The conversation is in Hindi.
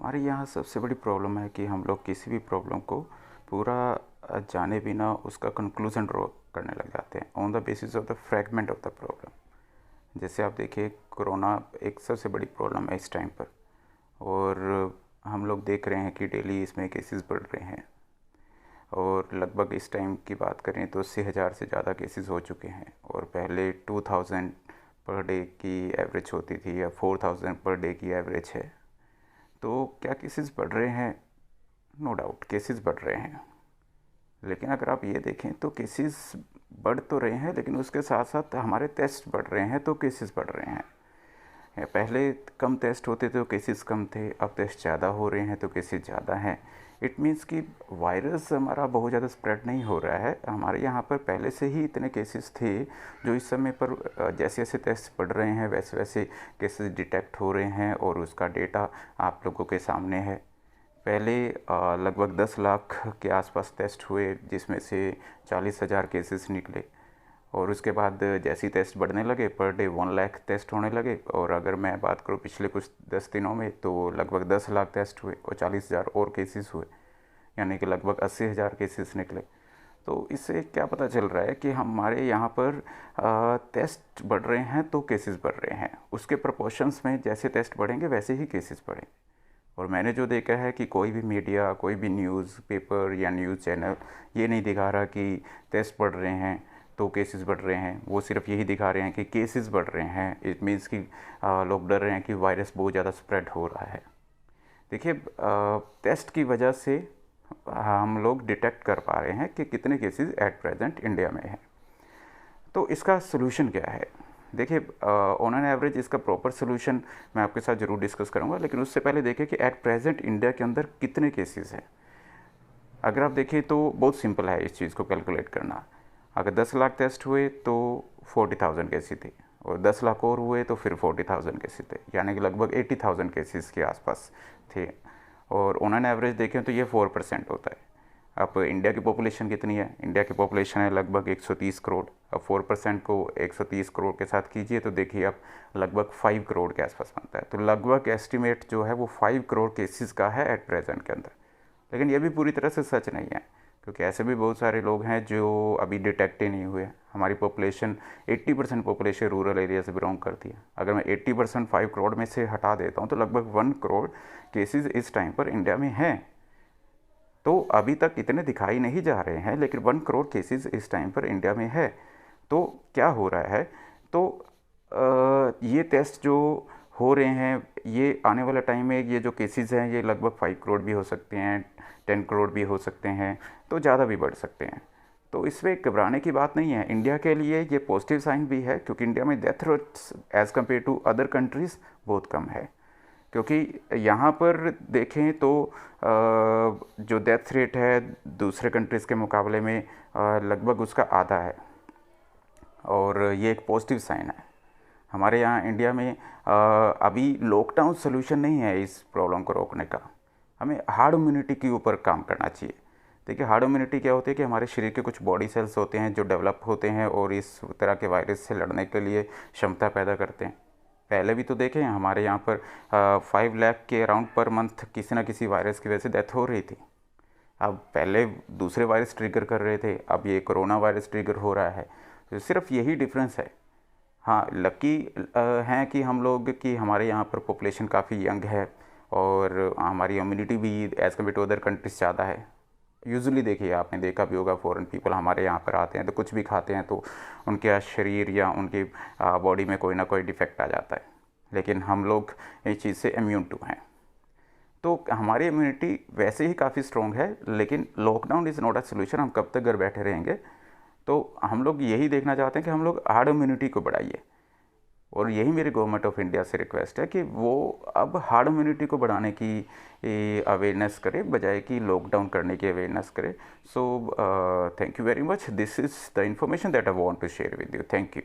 हमारे यहाँ सबसे बड़ी प्रॉब्लम है कि हम लोग किसी भी प्रॉब्लम को पूरा जाने बिना उसका कंक्लूजन ड्रॉ करने लग जाते हैं on the basis of the fragment of the problem. जैसे आप देखिए, कोरोना एक सबसे बड़ी प्रॉब्लम है इस टाइम पर, और हम लोग देख रहे हैं कि डेली इसमें केसेस बढ़ रहे हैं, और लगभग इस टाइम की बात करें तो 80,000 से ज़्यादा केसेस हो चुके हैं। और पहले 2000 पर डे की एवरेज होती थी, या 4000 पर डे की एवरेज है। तो क्या केसेस बढ़ रहे हैं? नो डाउट केसेस बढ़ रहे हैं, लेकिन अगर आप ये देखें तो केसेस बढ़ तो रहे हैं, लेकिन उसके साथ साथ हमारे टेस्ट बढ़ रहे हैं तो केसेस बढ़ रहे हैं। पहले कम टेस्ट होते थे तो केसेस कम थे, अब टेस्ट ज़्यादा हो रहे हैं तो केसेस ज़्यादा हैं। इट मीन्स कि वायरस हमारा बहुत ज़्यादा स्प्रेड नहीं हो रहा है। हमारे यहाँ पर पहले से ही इतने केसेस थे, जो इस समय पर जैसे जैसे टेस्ट बढ़ रहे हैं वैसे वैसे केसेस डिटेक्ट हो रहे हैं, और उसका डेटा आप लोगों के सामने है। पहले लगभग 10 लाख के आसपास टेस्ट हुए, जिसमें से 40,000 केसेस निकले। और उसके बाद जैसे ही टेस्ट बढ़ने लगे, पर डे 1 लाख टेस्ट होने लगे। और अगर मैं बात करूँ पिछले कुछ 10 दिनों में, तो लगभग 10 लाख टेस्ट हुए और 40,000 और केसेस हुए, यानी कि लगभग 80,000 केसेस निकले। तो इससे क्या पता चल रहा है कि हमारे यहाँ पर टेस्ट बढ़ रहे हैं तो केसेस बढ़ रहे हैं। उसके प्रोपोर्शंस में जैसे टेस्ट बढ़ेंगे वैसे ही केसेस बढ़ेंगे। और मैंने जो देखा है कि कोई भी मीडिया, कोई भी न्यूज़ पेपर या न्यूज़ चैनल ये नहीं दिखा रहा कि टेस्ट बढ़ रहे हैं तो केसेस बढ़ रहे हैं। वो सिर्फ यही दिखा रहे हैं कि केसेस बढ़ रहे हैं। इट मीन्स कि लोग डर रहे हैं कि वायरस बहुत ज़्यादा स्प्रेड हो रहा है। देखिए, टेस्ट की वजह से हम लोग डिटेक्ट कर पा रहे हैं कि कितने केसेस एट प्रेजेंट इंडिया में हैं। तो इसका सोल्यूशन क्या है? देखिए, ऑन एन एवरेज इसका प्रॉपर सोल्यूशन मैं आपके साथ ज़रूर डिस्कस करूंगा, लेकिन उससे पहले देखिए कि एट प्रेजेंट इंडिया के अंदर कितने केसेस हैं। अगर आप देखें तो बहुत सिंपल है इस चीज़ को कैलकुलेट करना। अगर 10 लाख टेस्ट हुए तो 40,000 केसेस थे, और 10 लाख और हुए तो फिर 40,000 केसेस थे, यानी कि लगभग 80,000 केसेस के आसपास थे। और ऑन एन एवरेज देखें तो ये 4% होता है। अब इंडिया की पॉपुलेशन कितनी है? इंडिया की पॉपुलेशन है लगभग 130 करोड़। अब 4% को 130 करोड़ के साथ कीजिए तो देखिए अब लगभग 5 करोड़ के आसपास बनता है। तो लगभग एस्टिमेट जो है वो 5 करोड़ केसेस का है एट प्रेजेंट के अंदर। लेकिन ये भी पूरी तरह से सच नहीं है, क्योंकि ऐसे भी बहुत सारे लोग हैं जो अभी डिटेक्ट ही नहीं हुए। हमारी पॉपुलेशन 80% पॉपुलेशन रूरल एरिया से बिलोंग करती है। अगर मैं 80% 5 करोड़ में से हटा देता हूँ तो लगभग 1 करोड़ केसेस इस टाइम पर इंडिया में हैं। तो अभी तक इतने दिखाई नहीं जा रहे हैं, लेकिन 1 करोड़ केसेस इस टाइम पर इंडिया में है। तो क्या हो रहा है? तो ये टेस्ट जो हो रहे हैं, ये आने वाला टाइम में ये जो केसेस हैं ये लगभग 5 करोड़ भी हो सकते हैं, 10 करोड़ भी हो सकते हैं, तो ज़्यादा भी बढ़ सकते हैं। तो इसमें घबराने की बात नहीं है। इंडिया के लिए ये पॉजिटिव साइन भी है, क्योंकि इंडिया में death rates as compared to other countries बहुत कम है। क्योंकि यहाँ पर देखें तो जो डेथ रेट है दूसरे कंट्रीज़ के मुकाबले में लगभग उसका आधा है, और ये एक पॉजिटिव साइन है। हमारे यहाँ इंडिया में अभी लॉकडाउन सोल्यूशन नहीं है इस प्रॉब्लम को रोकने का। हमें हार्ड इम्यूनिटी के ऊपर काम करना चाहिए। देखिए, हार्ड इम्यूनिटी क्या होती है कि हमारे शरीर के कुछ बॉडी सेल्स होते हैं जो डेवलप होते हैं और इस तरह के वायरस से लड़ने के लिए क्षमता पैदा करते हैं। पहले भी तो देखें, हमारे यहाँ पर 5 लाख के अराउंड पर मंथ किसी न किसी वायरस की वजह से डेथ हो रही थी। अब पहले दूसरे वायरस ट्रिगर कर रहे थे, अब ये कोरोना वायरस ट्रिगर हो रहा है। तो सिर्फ यही डिफरेंस है। हाँ, लकी हैं कि हम लोग कि हमारे यहाँ पर पॉपुलेशन काफ़ी यंग है, और हमारी इम्यूनिटी भी as compared to other countries ज़्यादा है। यूजुअली देखिए, आपने देखा भी होगा, फॉरेन पीपल हमारे यहाँ पर आते हैं तो कुछ भी खाते हैं तो उनके शरीर या उनकी बॉडी में कोई ना कोई डिफेक्ट आ जाता है, लेकिन हम लोग इस चीज़ से इम्यून टू हैं। तो हमारी इम्यूनिटी वैसे ही काफ़ी स्ट्रॉन्ग है, लेकिन lockdown is not a solution. हम कब तक घर बैठे रहेंगे? तो हम लोग यही देखना चाहते हैं कि हम लोग हार्ड इम्यूनिटी को बढ़ाइए, और यही मेरी गवर्नमेंट ऑफ इंडिया से रिक्वेस्ट है कि वो अब हार्ड इम्यूनिटी को बढ़ाने की अवेयरनेस करे, बजाय कि लॉकडाउन करने की अवेयरनेस करे। So thank you very much. This is the information that I want to share with you. Thank you.